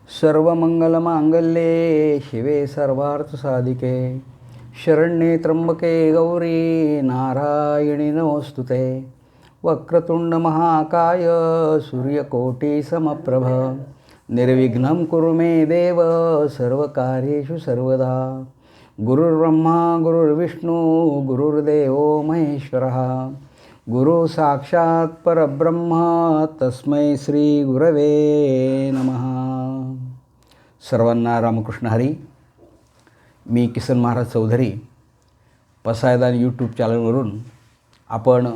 सर्वमंगलमांगल्ये शिवे सर्वार्थसाधिके शरण्ये त्र्यंबके गौरी नारायणी नमोस्तुते वक्रतुंड महाकाय सूर्यकोटिसमप्रभ निर्विघ्नं कुरु मे देव सर्वकार्येषु सर्वदा गुरुर्ब्रह्मा गुरुर्विष्णू गुरुर्देवो महेश्वरः गुरु साक्षात् परब्रह्म तस्मै श्री गुरवे नमः. सर्वांना रामकृष्ण हरी. मी किसन महाराज चौधरी पसायदान यूट्यूब चॅनलवरून आपण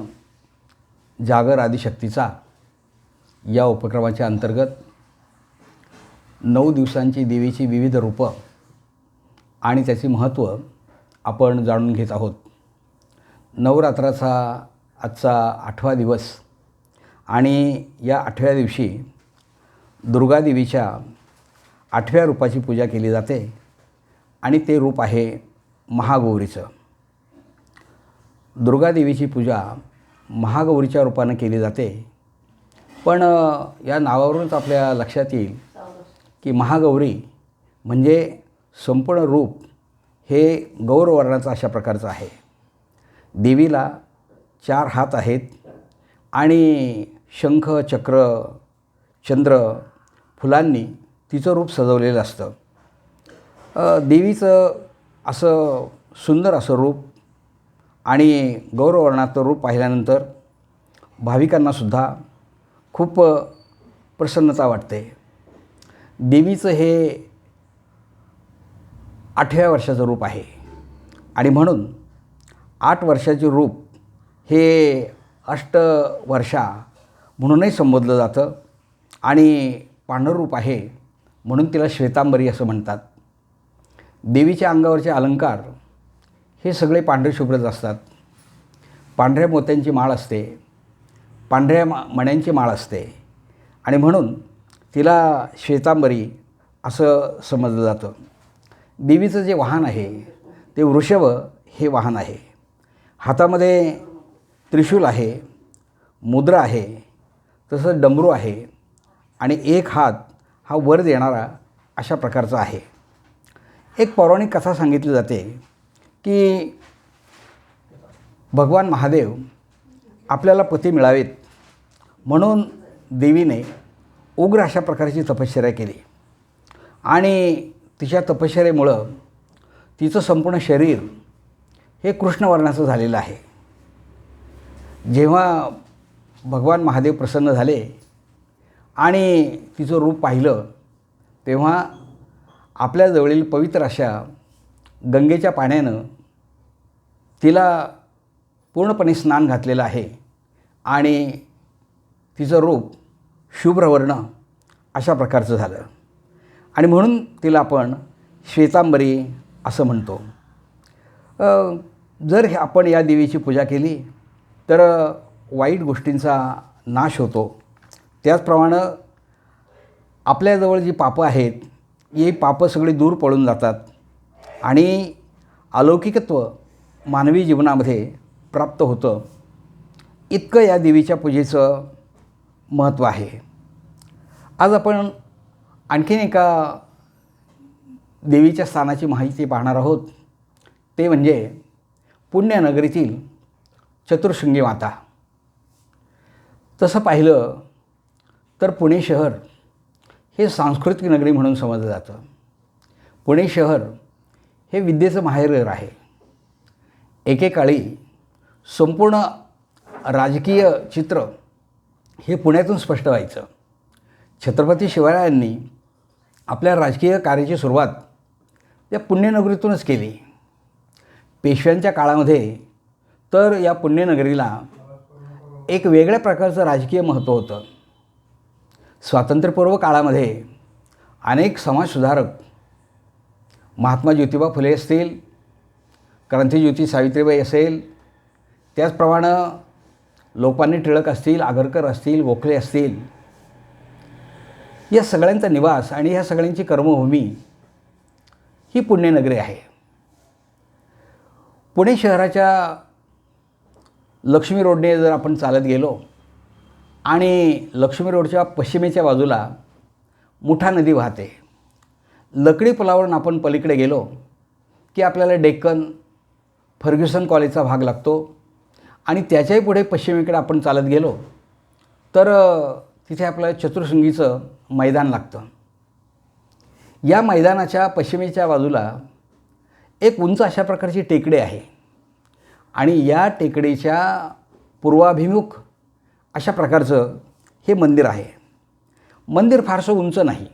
जागर आदिशक्तीचा या उपक्रमाच्या अंतर्गत 9 दिवसांची देवीची विविध रूपं आणि त्याचे महत्त्व आपण जाणून घेत आहोत. नवरात्राचा आजचा 8वा दिवस आणि या 8व्या दिवशी दुर्गादेवीच्या 8व्या रूपाची पूजा केली जाते आणि ते रूप आहे महागौरीचं. दुर्गादेवीची पूजा महागौरीच्या रूपानं केली जाते, पण या नावावरूनच आपल्या लक्षात येईल की महागौरी म्हणजे संपूर्ण रूप हे गौरवर्णाचं अशा प्रकारचं आहे. देवीला 4 हात आहेत आणि शंख चक्र चंद्र फुलांनी तिचं रूप सजवलेलं असतं. देवीचं असं सुंदर असं रूप आणि गौरवर्णाचं रूप पाहिल्यानंतर भाविकांनासुद्धा खूप प्रसन्नता वाटते. देवीचं हे 8व्या वर्षाचं रूप आहे आणि म्हणून 8 वर्षाचे रूप हे अष्टवर्षा म्हणूनही संबोधलं जातं आणि पांढरं रूप आहे म्हणून तिला श्वेतांबरी असं म्हणतात. देवीच्या अंगावरचे अलंकार हे सगळे पांढरे शुभ्रच असतात. पांढऱ्या मोत्यांची माळ असते, पांढऱ्या मण्यांची माळ असते आणि म्हणून तिला श्वेतांबरी असं समजलं जातं. देवीचं जे वाहन आहे ते वृषभ हे वाहन आहे. हातामध्ये त्रिशूल आहे, मुद्रा आहे, तसंच डमरू आहे आणि एक हात हा वर देणारा अशा प्रकारचा आहे. एक पौराणिक कथा सांगितली जाते की भगवान महादेव आपल्याला पती मिळावेत म्हणून देवीने उग्र अशा प्रकारची तपश्चर्या केली आणि तिच्या तपश्चर्येमुळं तिचं संपूर्ण शरीर हे कृष्णवर्णाचं झालेलं आहे. जेव्हा भगवान महादेव प्रसन्न झाले आणि तिचं रूप पाहिलं तेव्हा आपल्याजवळील पवित्र अशा गंगेच्या पाण्यानं तिला पूर्णपणे स्नान घातलेलं आहे आणि तिचं रूप शुभ्रवर्ण अशा प्रकारचं झालं आणि म्हणून तिला आपण श्वेतांबरी असं म्हणतो. जर आपण या देवीची पूजा केली तर वाईट गोष्टींचा नाश होतो. त्याचप्रमाणे आपल्याजवळ जी पापं आहेत ही पापं सगळी दूर पळून जातात आणि अलौकिकत्व मानवी जीवनामध्ये प्राप्त होतं. इतकं या देवीच्या पूजेचं महत्त्व आहे. आज आपण आणखीन एका देवीच्या स्थानाची माहिती पाहणार आहोत. ते म्हणजे पुण्यनगरीतील चतुर्शृंगी माता. तसं पाहिलं तर पुणे शहर हे सांस्कृतिक नगरी म्हणून समजलं जातं. पुणे शहर हे विद्येचं माहेरघर आहे. एकेकाळी संपूर्ण राजकीय चित्र हे पुण्यातून स्पष्ट व्हायचं. छत्रपती शिवरायांनी आपल्या राजकीय कार्याची सुरुवात या पुण्यनगरीतूनच केली. पेशव्यांच्या काळामध्ये तर या पुण्यनगरीला एक वेगळ्या प्रकारचं राजकीय महत्त्व होतं. स्वातंत्र्यपूर्व काळामध्ये अनेक समाजसुधारक महात्मा ज्योतिबा फुले असतील, क्रांतिज्योती सावित्रीबाई असेल, त्याचप्रमाणे लोकमान्य टिळक असतील, आगरकर असतील, गोखले असतील, या सगळ्यांचा निवास आणि ह्या सगळ्यांची कर्मभूमी ही पुण्यनगरी आहे. पुणे शहराच्या लक्ष्मी रोडने जर आपण चालत गेलो आणि लक्ष्मी रोडच्या पश्चिमेच्या बाजूला मुठा नदी वाहते. लकडी पुलावरून आपण पलीकडे गेलो की आपल्याला डेक्कन फर्ग्युसन कॉलेजचा भाग लागतो आणि त्याच्याही पुढे पश्चिमेकडे आपण चालत गेलो तर तिथे आपल्याला चतुर्शृंगीचं मैदान लागतं. या मैदानाच्या पश्चिमेच्या बाजूला एक उंच अशा प्रकारची टेकडी आहे आणि या टेकडीच्या पूर्वाभिमुख अशा प्रकारचं हे मंदिर आहे. मंदिर फारसं उंच नाही.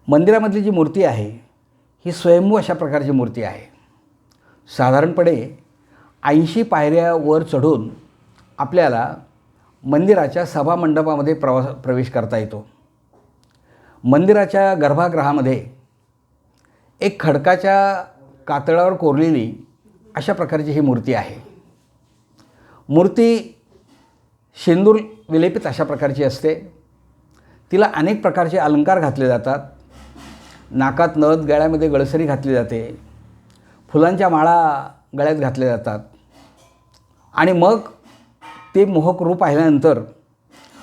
मंदिरामधली जी मूर्ती आहे ही स्वयंभू अशा प्रकारची मूर्ती आहे. साधारणपणे 80 पायऱ्या वर चढून आपल्याला मंदिराच्या सभामंडपामध्ये प्रवेश करता येतो. मंदिराच्या गर्भगृहामध्ये एक खडकाच्या कातळावर कोरलेली अशा प्रकारची ही मूर्ती आहे. मूर्ती शेंदूर विलेपित अशा प्रकारची असते. तिला अनेक प्रकारचे अलंकार घातले जातात. नाकात नथ, गळ्यामध्ये गळसरी घातली जाते, फुलांच्या माळा गळ्यात घातल्या जातात आणि मग ते मोहक रूप पाहिल्यानंतर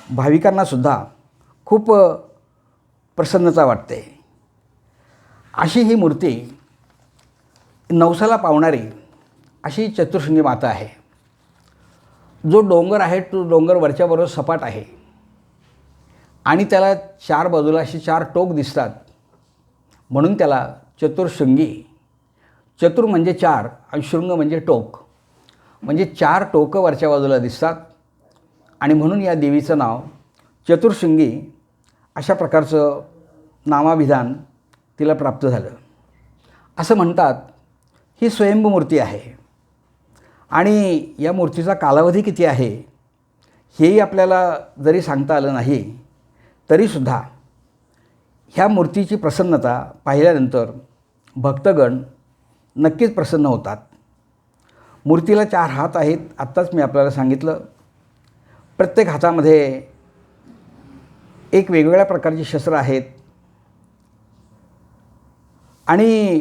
भाविकांनासुद्धा खूप प्रसन्नता वाटते. अशी ही मूर्ती नवसाला पावणारी अशी चतुर्शृंगी माता आहे. जो डोंगर आहे तो डोंगर वरच्याबरोबर सपाट आहे आणि त्याला 4 बाजूला अशी 4 टोक दिसतात म्हणून त्याला चतुर्शृंगी. चतुर म्हणजे 4 आणि शृंग म्हणजे टोक, म्हणजे 4 टोकं वरच्या बाजूला दिसतात आणि म्हणून या देवीचं नाव चतुर्शृंगी अशा प्रकारचं नामाभिधान तिला प्राप्त झालं. असं म्हणतात ही स्वयंभू मूर्ती आहे आणि या मूर्तीचा कालावधी किती आहे हेही आपल्याला जरी सांगता आलं नाही तरीसुद्धा ह्या मूर्तीची प्रसन्नता पाहिल्यानंतर भक्तगण नक्कीच प्रसन्न होतात. मूर्तीला 4 हात आहेत, आत्ताच मी आपल्याला सांगितलं. प्रत्येक हातामध्ये एक वेगवेगळ्या प्रकारची शस्त्र आहेत आणि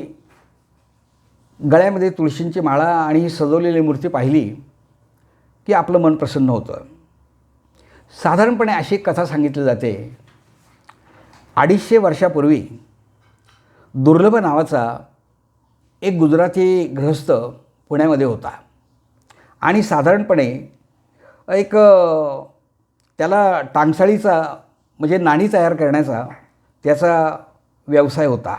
गळ्यामध्ये तुळशींची माळा आणि ही सजवलेली मूर्ती पाहिली की आपलं मन प्रसन्न होतं. साधारणपणे अशी एक कथा सांगितली जाते. 250 वर्षापूर्वी दुर्लभ नावाचा एक गुजराती गृहस्थ पुण्यामध्ये होता आणि साधारणपणे एक त्याला टांगसाळीचा म्हणजे नाणी तयार करण्याचा त्याचा व्यवसाय होता.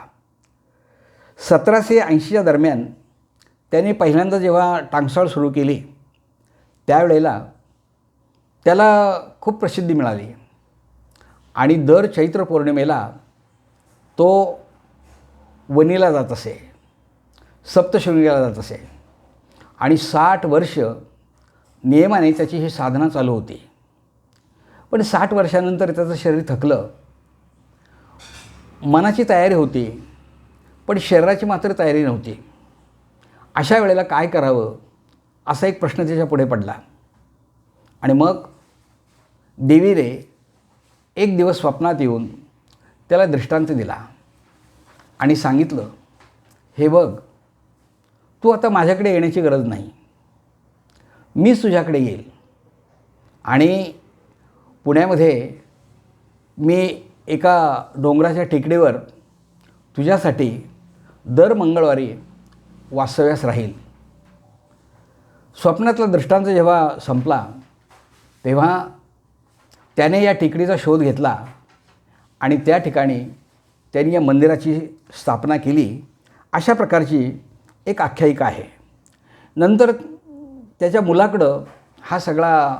1780च्या दरम्यान त्याने पहिल्यांदा जेव्हा टांगसाळ सुरू केली त्यावेळेला त्याला खूप प्रसिद्धी मिळाली आणि दर चैत्र पौर्णिमेला तो वणीला जात असे, सप्तशृंगीला जात असे आणि 60 वर्ष नियमाने त्याची ही साधना चालू होती. पण 60 वर्षानंतर त्याचं शरीर थकलं. मनाची तयारी होती पण शरीराची मात्र तयारी नव्हती. अशा वेळेला काय करावं असा एक प्रश्न त्याच्या पुढे पडला आणि मग देवीने एक दिवस स्वप्नात येऊन त्याला दृष्टांत दिला आणि सांगितलं, हे बघ, तू आता माझ्याकडे येण्याची गरज नाही, मीच तुझ्याकडे येईल आणि पुण्यामध्ये मी एका डोंगराच्या टेकडीवर तुझ्यासाठी दर मंगळवारी वास्तव्यास राहील. स्वप्नातला दृष्टांत जेव्हा संपला तेव्हा त्याने या टेकडीचा शोध घेतला आणि त्या ठिकाणी त्यांनी या मंदिराची स्थापना केली. अशा प्रकारची एक आख्यायिका आहे. नंतर त्याच्या मुलाकडं हा सगळा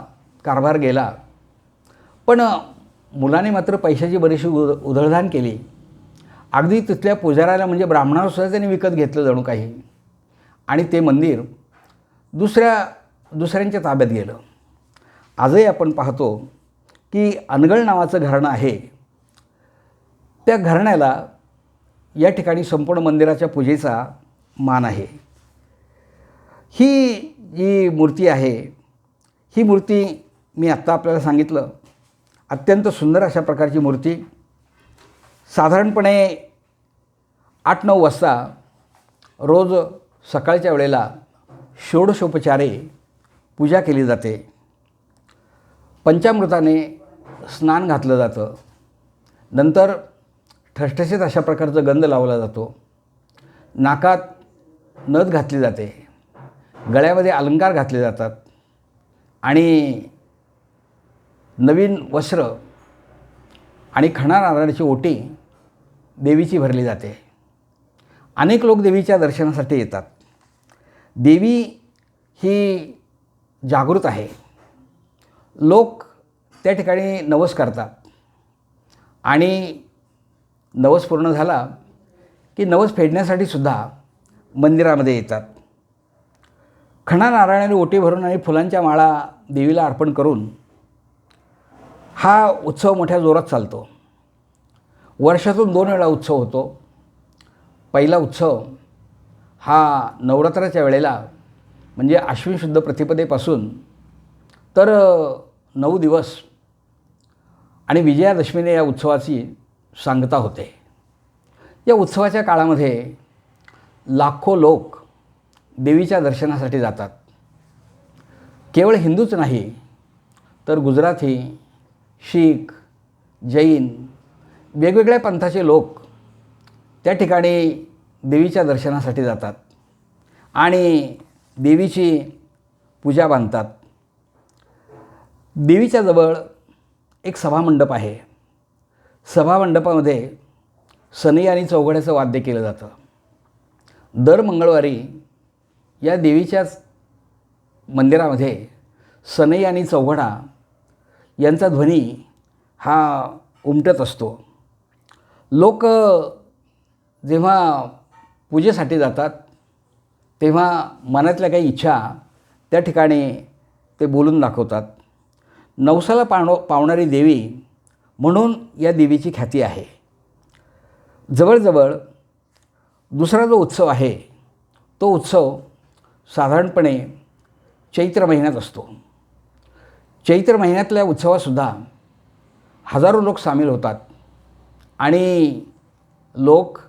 कारभार गेला पण मुलाने मात्र पैशाची बरीचशी उधळधान केली. अगदी तिथल्या पुजाऱ्याला म्हणजे ब्राह्मणालासुद्धा त्यांनी विकत घेतलं जणू काही आणि ते मंदिर दुसऱ्यांच्या ताब्यात गेलं. आजही आपण पाहतो की अनगळ नावाचं घराणं आहे, त्या घराण्याला या ठिकाणी संपूर्ण मंदिराच्या पूजेचा मान आहे. ही जी मूर्ती आहे ही मूर्ती मी आत्ता आपल्याला सांगितलं अत्यंत सुंदर अशा प्रकारची मूर्ती. साधारणपणे 8-9 वाजता रोज सकाळच्या वेळेला षोडशोपचारे पूजा केली जाते. पंचामृताने स्नान घातलं जातं. नंतर ठसठशीत अशा प्रकारचा गंध लावला जातो. नाकात नथ घातली जाते, गळ्यामध्ये अलंकार घातले जातात आणि नवीन वस्त्र आणि खणा नारळाची ओटी देवीची भरली जाते. अनेक लोक देवीच्या दर्शनासाठी येतात. देवी ही जागृत आहे. लोक त्या ठिकाणी नवस करतात आणि नवस पूर्ण झाला की नवस फेडण्यासाठी सुद्धा मंदिरामध्ये येतात. खणा नारळाने ओटी भरून आणि फुलांच्या माळा देवीला अर्पण करून हा उत्सव मोठ्या जोरात चालतो. वर्षातून 2 वेळा उत्सव होतो. पहिला उत्सव हा नवरात्राच्या वेळेला म्हणजे आश्विन शुद्ध प्रतिपदेपासून तर 9 दिवस आणि विजयादशमीने या उत्सवाची सांगता होते. या उत्सवाच्या काळामध्ये लाखो लोक देवीच्या दर्शनासाठी जातात. केवळ हिंदूच नाही तर गुजराती, शीख, जैन वेगवेगळ्या पंथाचे लोक त्या ठिकाणी देवीच्या दर्शनासाठी जातात आणि देवीची पूजा बांधतात. देवीच्या जवळ एक सभामंडप आहे. सभामंडपामध्ये सनई आणि चौघड्याचं वाद्य केलं जातं. दर मंगळवारी या देवीच्याच मंदिरामध्ये सनई आणि चौघडा यांचा ध्वनी हा उमटत असतो. लोक जेव्हा पूजेसाठी जातात तेव्हा मनातल्या काही इच्छा त्या ठिकाणी ते बोलून दाखवतात. नवसाला पावणारी देवी म्हणून या देवीची ख्याती आहे. जवळजवळ दुसरा जो उत्सव आहे तो उत्सव साधारणपणे चैत्र महिन्यात असतो. चैत्र महिन्यातल्या उत्सवातसुद्धा हजारो लोक सामील होतात आणि लोक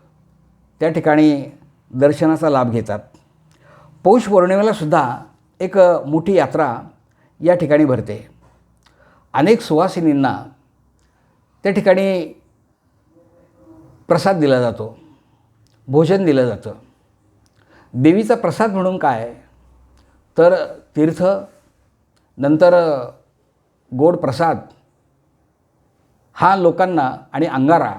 त्या ठिकाणी दर्शनाचा लाभ घेतात. पौष पौर्णिमेलासुद्धा एक मोठी यात्रा या ठिकाणी भरते. अनेक सुवासिनींना त्या ठिकाणी प्रसाद दिला जातो, भोजन दिलं जातं. देवीचा प्रसाद म्हणून काय तर तीर्थ, नंतर गोड प्रसाद हा लोकांना आणि अंगारा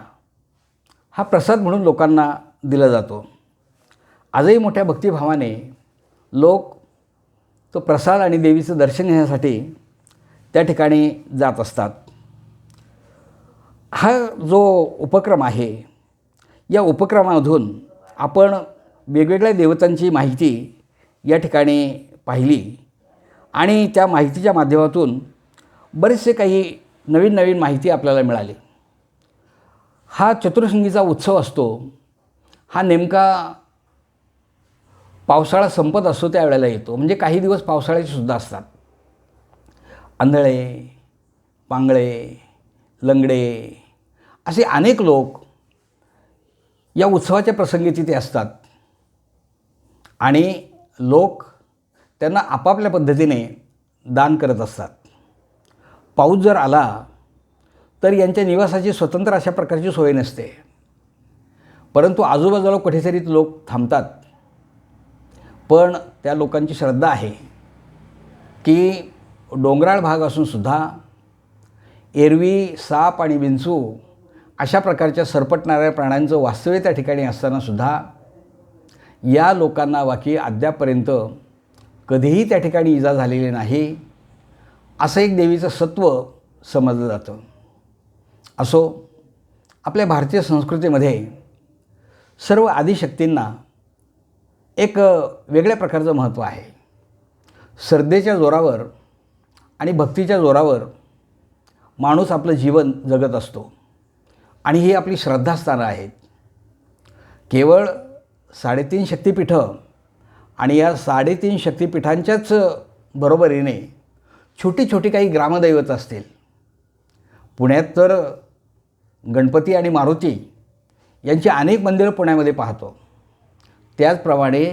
हा प्रसाद म्हणून लोकांना दिला जातो. आजही मोठ्या भक्तिभावाने लोक तो प्रसाद आणि देवीचं दर्शन घेण्यासाठी त्या ठिकाणी जात असतात. हा जो उपक्रम आहे या उपक्रमामधून आपण वेगवेगळ्या देवतांची माहिती या ठिकाणी पाहिली आणि त्या माहितीच्या माध्यमातून बरेचसे काही नवीन नवीन माहिती आपल्याला मिळाली. हा चतुर्शिंगीचा उत्सव असतो हा नेमका पावसाळा संपत असतो त्यावेळेला येतो. म्हणजे काही दिवस पावसाळ्याचे सुद्धा असतात. आंधळे, पांगळे, लंगडे असे अनेक लोक या उत्सवाच्या प्रसंगी तिथे असतात आणि लोक त्यांना आपापल्या पद्धतीने दान करत असतात. पाऊस जर आला तर यांच्या निवासाची स्वतंत्र अशा प्रकारची सोय नसते, परंतु आजूबाजूला कुठेतरी लोक थांबतात. पण त्या लोकांची श्रद्धा आहे की डोंगराळ भाग असूनसुद्धा एरवी, साप आणि विंचू अशा प्रकारच्या सरपटणाऱ्या प्राण्यांचं वास्तव्य त्या ठिकाणी असतानासुद्धा या लोकांना बाकी अद्यापपर्यंत कधीही त्या ठिकाणी इजा झालेली नाही असं एक देवीचं सत्व समजलं जातं. असो, आपल्या भारतीय संस्कृतीमध्ये सर्व आदिशक्तींना एक वेगळ्या प्रकारचं महत्त्व आहे. श्रद्धेच्या जोरावर आणि भक्तीच्या जोरावर माणूस आपलं जीवन जगत असतो आणि ही आपली श्रद्धास्थानं आहेत. केवळ 3.5 शक्तिपीठं आणि या 3.5 शक्तिपीठांच्याच बरोबरीने छोटी छोटी काही ग्रामदैवत असतील. पुण्यात तर गणपती आणि मारुती यांची अनेक मंदिरं पुण्यामध्ये पाहतो. त्याचप्रमाणे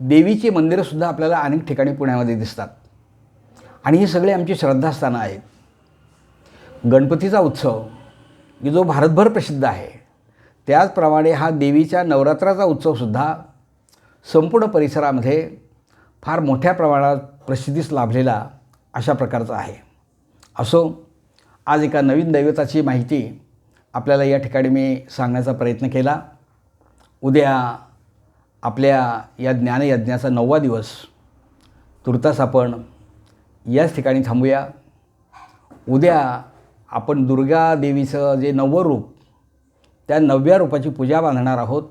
देवीची मंदिरंसुद्धा आपल्याला अनेक ठिकाणी पुण्यामध्ये दिसतात आणि ही सगळी आमची श्रद्धास्थानं आहेत. गणपतीचा उत्सव की जो भारतभर प्रसिद्ध आहे त्याचप्रमाणे हा देवीच्या नवरात्राचा उत्सवसुद्धा संपूर्ण परिसरामध्ये फार मोठ्या प्रमाणात प्रसिद्धीस लाभलेला अशा प्रकारचा आहे. असो, आज एका नवीन दैवताची माहिती आपल्याला या ठिकाणी मी सांगण्याचा प्रयत्न केला. उद्या आपल्या या ज्ञानयज्ञाचा 9वा दिवस. तुर्तास आपण याच ठिकाणी थांबूया. उद्या आपण दुर्गा देवीचं जे 9वं रूप, त्या 9व्या रूपाची पूजा बांधणार आहोत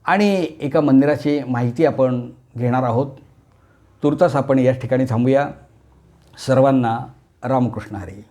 आणि एका मंदिराची माहिती आपण घेणार आहोत. तुर्तास आपण याच ठिकाणी थांबूया. सर्वांना रामकृष्ण हरी.